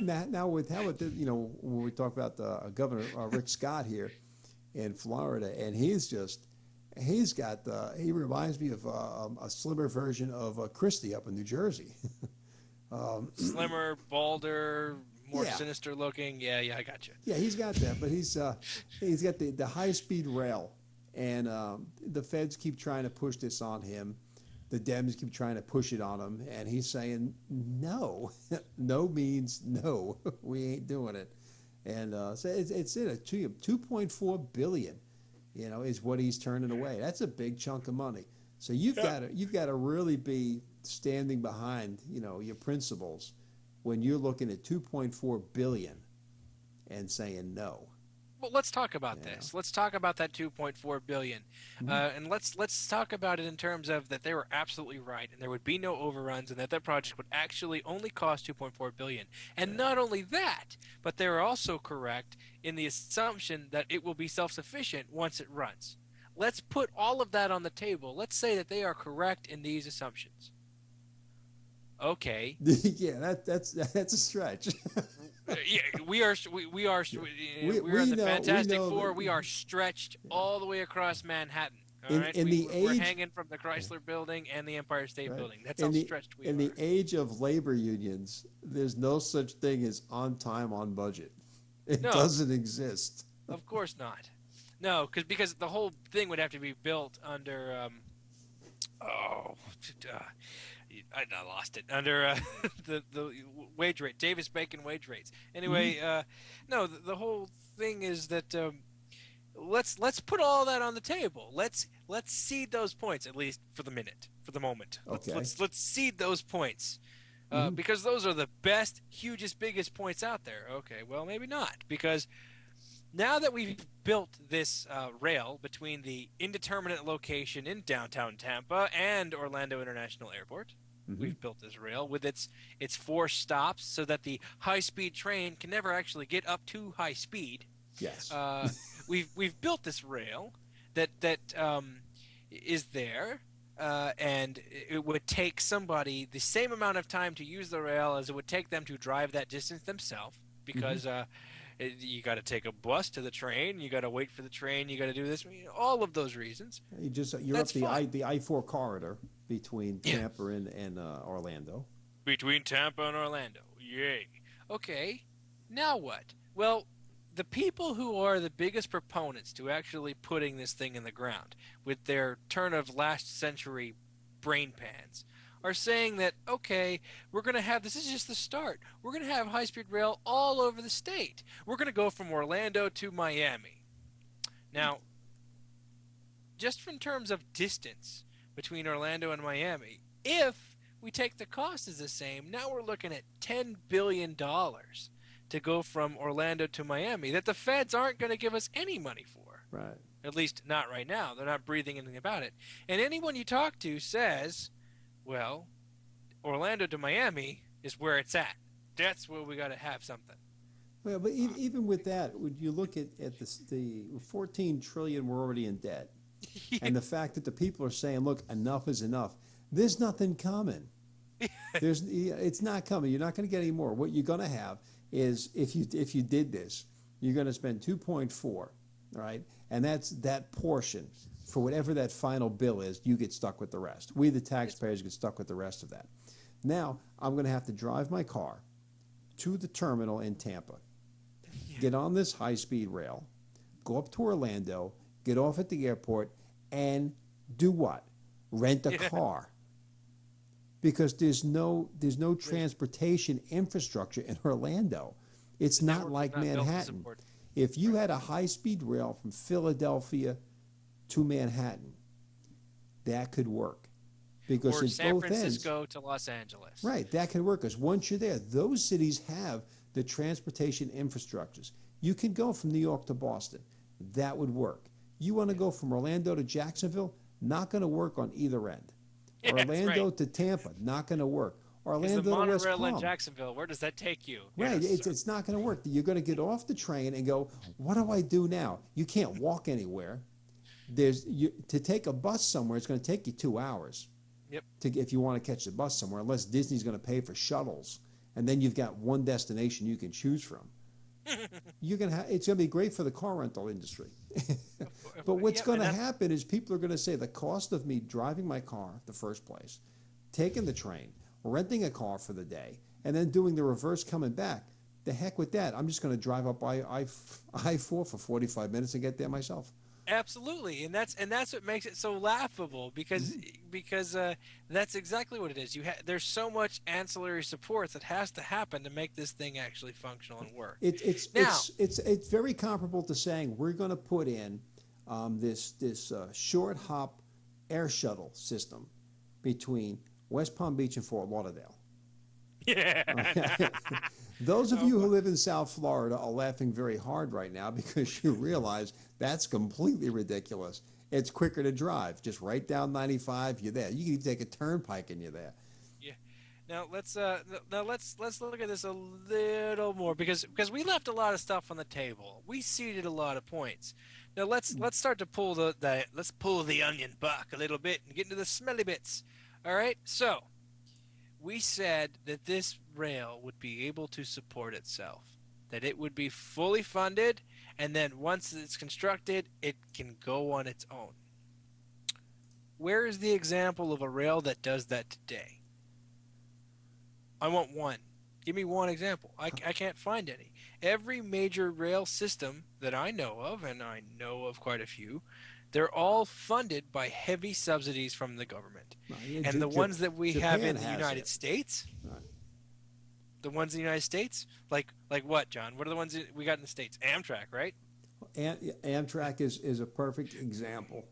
Now with how about the, when we talk about the Governor Rick Scott here in Florida, and he reminds me of a slimmer version of Christie up in New Jersey. Slimmer, balder, more Yeah, sinister looking. Yeah, yeah, I got you. yeah, he's got that, but he's got the high speed rail, and the feds keep trying to push this on him. The Dems keep trying to push it on him, and he's saying no. No means no. We ain't doing it. And so it's in a 2.4 billion, is what he's turning away. That's a big chunk of money. So you've got to really be standing behind your principles when you're looking at 2.4 billion and saying no. Well, let's talk about Yeah. this. Let's talk about that 2.4 billion, Mhm. and let's talk about it in terms of that they were absolutely right, and there would be no overruns, and that that project would actually only cost 2.4 billion. And Yeah. not only that, but they were also correct in the assumption that it will be self-sufficient once it runs. Let's put all of that on the table. Let's say that they are correct in these assumptions. Okay. Yeah, that's a stretch. Yeah, we are We in the know we Fantastic know Four. that We are stretched all the way across Manhattan. All right, in the we're age hanging from the Chrysler Building and the Empire State right Building. That's how in the stretched we in the are. age of labor unions, there's no such thing as on time on budget. It No, doesn't exist. of course not. No, because the whole thing would have to be built under oh, uh, I lost it under the wage rate, Davis Bacon wage rates. Hmm. Anyway, no, the whole thing is that let's put all that on the table. Let's seed those points at least for the minute, for the moment. Let's Okay. let's let's seed those points. Hmm. Because those are the best, hugest, biggest points out there. Okay, well, maybe not. Because now that we've built this rail between the indeterminate location in downtown Tampa and Orlando International Airport, Hmm. we've built this rail with its four stops so that the high-speed train can never actually get up to high speed. Yes. Uh, we've built this rail that is there, and it would take somebody the same amount of time to use the rail as it would take them to drive that distance themselves, Hmm. because you got to take a bus to the train, you got to wait for the train, you got to do this, all of those reasons. You're up That's fine. the I-4 corridor between Yeah, Tampa and Orlando. between Tampa and Orlando. Yay. Okay. Now what? Well, the people who are the biggest proponents to actually putting this thing in the ground with their turn of last century brain pans are saying that, okay, we're going to have this is just the start. We're going to have high speed rail all over the state. We're going to go from Orlando to Miami. Now, just in terms of distance between Orlando and Miami, if we take the cost as the same, now we're looking at $10 billion to go from Orlando to Miami that the feds aren't going to give us any money for. Right. At least not right now. They're not breathing anything about it. And anyone you talk to says, well, Orlando to Miami is where it's at. That's where we got to have something. Well, but even with that, would you look at the 14 trillion we're already in debt, and the fact that the people are saying, "Look, enough is enough." There's nothing coming. It's not coming. You're not going to get any more. What you're going to have is if you did this, you're going to spend 2.4, right? And that's that portion for whatever that final bill is. You get stuck with the rest. We, the That's right. taxpayers, get stuck with the rest of that. Now I'm going to have to drive my car to the terminal in Tampa, Yeah. get on this high speed rail, go up to Orlando, get off at the airport, and do what? Rent a Yeah. car because there's no There's transportation infrastructure in Orlando. It's the not network is like not built to Manhattan. support. If you Right. had a high speed rail from Philadelphia to Manhattan, that could work because Or at San both ends, Francisco to Los Angeles. right, that could work because once you're there, those cities have the transportation infrastructures. You can go from New York to Boston. That would work. You want to Yeah. go from Orlando to Jacksonville? Not going to work on either end. Yeah, that's right. Orlando to Tampa, not going to work. Because the Orlando to West monorail in Palm, Jacksonville, where does that take you? right? Yes, sir. It's not going to work. You're going to get off the train and go, what do I do now? You can't walk anywhere. To take a bus somewhere, it's going to take you 2 hours Yep. if you want to catch the bus somewhere, unless Disney's going to pay for shuttles and then you've got one destination you can choose from. It's gonna be great for the car rental industry. But what's going to happen is people are going to say the cost of me driving my car the first place, taking the train, renting a car for the day, and then doing the reverse coming back. The heck with that. I'm just going to drive up I-4 for 45 minutes and get there myself. Absolutely, and that's what makes it so laughable, because that's exactly what it is. There's so much ancillary support that has to happen to make this thing actually functional and work. It's very comparable to saying we're going to put in this short hop air shuttle system between West Palm Beach and Fort Lauderdale. Yeah. Those of you who live in South Florida are laughing very hard right now because you realize that's completely ridiculous. It's quicker to drive. Just right down 95, you're there. You can even take a turnpike and you're there. Yeah. Now let's look at this a little more, because we left a lot of stuff on the table. We ceded a lot of points. Now let's start to pull let's pull the onion back a little bit and get into the smelly bits. All right. So we said that this rail would be able to support itself, that it would be fully funded, and then once it's constructed, it can go on its own. Where is the example of a rail that does that today? I want one. Give me one example. I can't find any. Every major rail system that I know of, and I know of quite a few, they're all funded by heavy subsidies from the government. And the ones that we have in the United States, the ones in the United States, like what, John? What are the ones that we got in the States? Amtrak, right? Amtrak is a perfect example.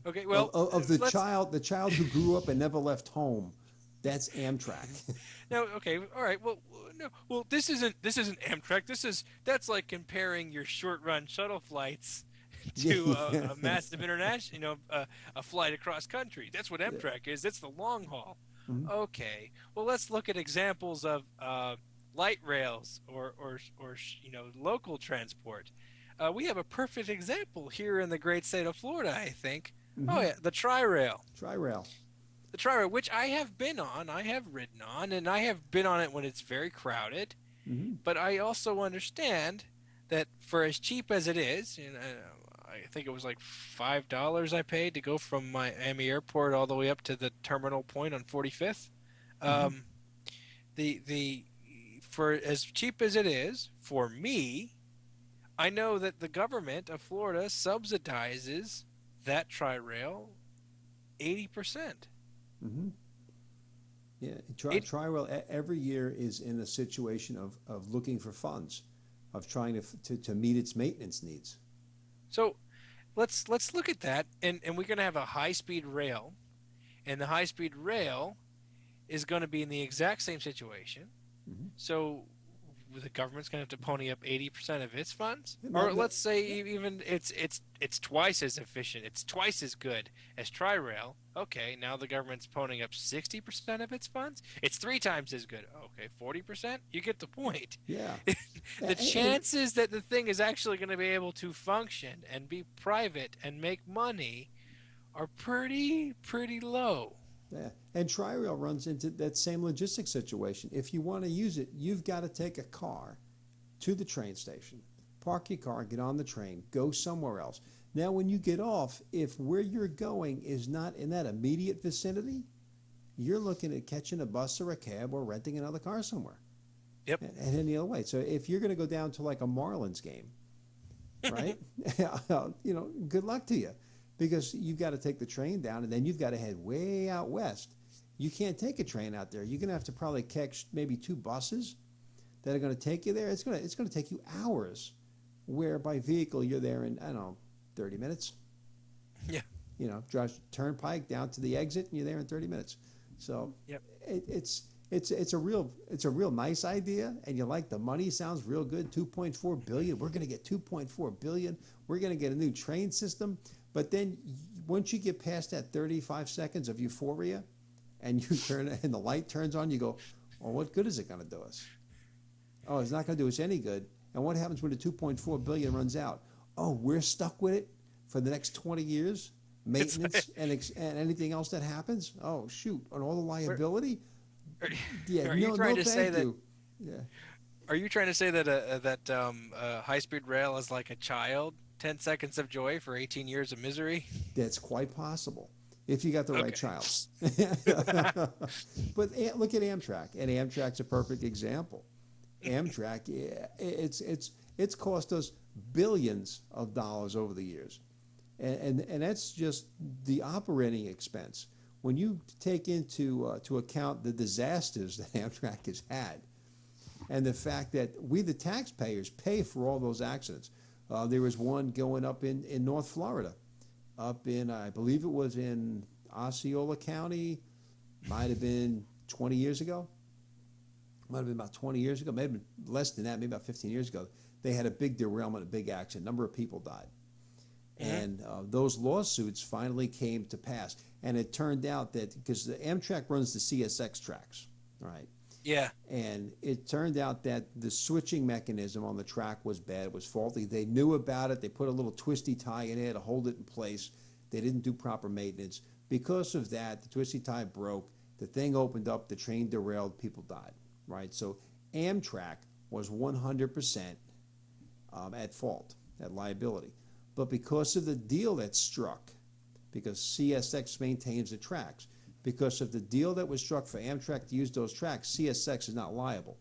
Okay, well, of the child who grew up and never left home. That's Amtrak. No, okay, all right. Well, no, well, this isn't Amtrak. That's like comparing your short-run shuttle flights to a massive international, a flight across country. That's what Amtrak is. It's the long haul. Mm-hmm. Okay. Well, let's look at examples of light rails or local transport. We have a perfect example here in the great state of Florida, I think. Mm-hmm. Oh yeah, the Tri-Rail. The Tri-Rail, which I have been on, I have ridden on, and I have been on it when it's very crowded. Mm-hmm. But I also understand that for as cheap as it is, I think it was like $5 I paid to go from Miami Airport all the way up to the terminal point on 45th. Mm-hmm. For as cheap as it is, for me, I know that the government of Florida subsidizes that Tri-Rail 80%. Mm-hmm. Yeah, Tri-Rail every year is in a situation of looking for funds, of trying to meet its maintenance needs. So let's look at that, and we're going to have a high-speed rail, and the high-speed rail is going to be in the exact same situation. Mm-hmm. So the government's going to have to pony up 80% of its funds, or let's say even it's twice as efficient, it's twice as good as Tri-Rail. Okay, now the government's ponying up 60% of its funds. It's 3 times as good. Okay, 40%. You get the point. Yeah. The chances that the thing is actually going to be able to function and be private and make money are pretty low. Yeah, and Tri-Rail runs into that same logistics situation. If you want to use it, you've got to take a car to the train station, park your car, get on the train, go somewhere else. Now, when you get off, if where you're going is not in that immediate vicinity, you're looking at catching a bus or a cab or renting another car somewhere. Yep. And any other way. So if you're going to go down to like a Marlins game, right? Good luck to you. Because you've got to take the train down, and then you've got to head way out west. You can't take a train out there. You're going to have to probably catch maybe 2 buses that are going to take you there. It's going to take you hours, where by vehicle you're there in, 30 minutes. Yeah. Drive turnpike down to the exit, and you're there in 30 minutes. So yep. It's a real nice idea, and you like the money. Sounds real good. $2.4 billion. We're going to get $2.4 billion. We're going to get a new train system. But then once you get past that 35 seconds of euphoria and you turn and the light turns on, you go, well, what good is it going to do us? Oh, it's not going to do us any good. And what happens when the $2.4 billion runs out? Oh, we're stuck with it for the next 20 years? Maintenance and anything else that happens? Oh, shoot. And all the liability? Yeah, Are you trying no, to say thank that? you. Yeah, Are you trying to say that high-speed rail is like a child? 10 seconds of joy for 18 years of misery? that's quite possible if you got the right Okay. child. But look at Amtrak, and Amtrak's a perfect example. Amtrak, yeah, it's cost us billions of dollars over the years, and that's just the operating expense. When you take into to account the disasters that Amtrak has had, and the fact that we, the taxpayers, pay for all those accidents. There was one going up in North Florida, up in, I believe it was in Osceola County, might have been 20 years ago. Might have been about 20 years ago, maybe less than that, maybe about 15 years ago. They had a big derailment, a big accident. A number of people died. Mhm. And those lawsuits finally came to pass. And it turned out that, because the Amtrak runs the CSX tracks, right? Yeah. And it turned out that the switching mechanism on the track was bad, it was faulty. They knew about it. They put a little twisty tie in there to hold it in place. They didn't do proper maintenance. Because of that, the twisty tie broke. The thing opened up, the train derailed, people died, right? So Amtrak was 100% at fault, at liability. But because of the deal that struck, because CSX maintains the tracks, because of the deal that was struck for Amtrak to use those tracks, CSX is not liable.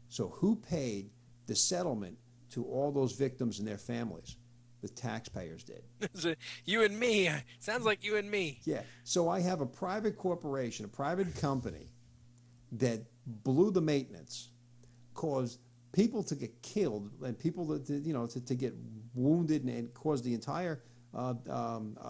So who paid the settlement to all those victims and their families? The taxpayers did. So you and me. Sounds like you and me. Yeah. So I have a private corporation, a private company that blew the maintenance, caused people to get killed and people to get wounded, and caused the entire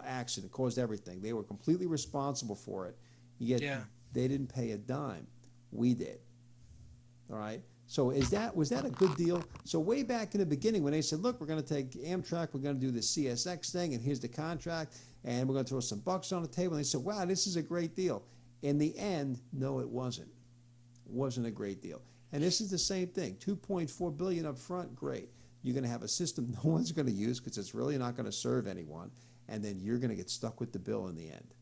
accident, caused everything. They were completely responsible for it, yet Yeah. they didn't pay a dime. We did. All right. So was that a good deal? So way back in the beginning, when they said, "Look, we're going to take Amtrak, we're going to do the CSX thing, and here's the contract, and we're going to throw some bucks on the table," and they said, "Wow, this is a great deal." In the end, no, it wasn't. It wasn't a great deal. And this is the same thing. $2.4 billion up front, great. You're going to have a system no one's going to use because it's really not going to serve anyone, and then you're going to get stuck with the bill in the end.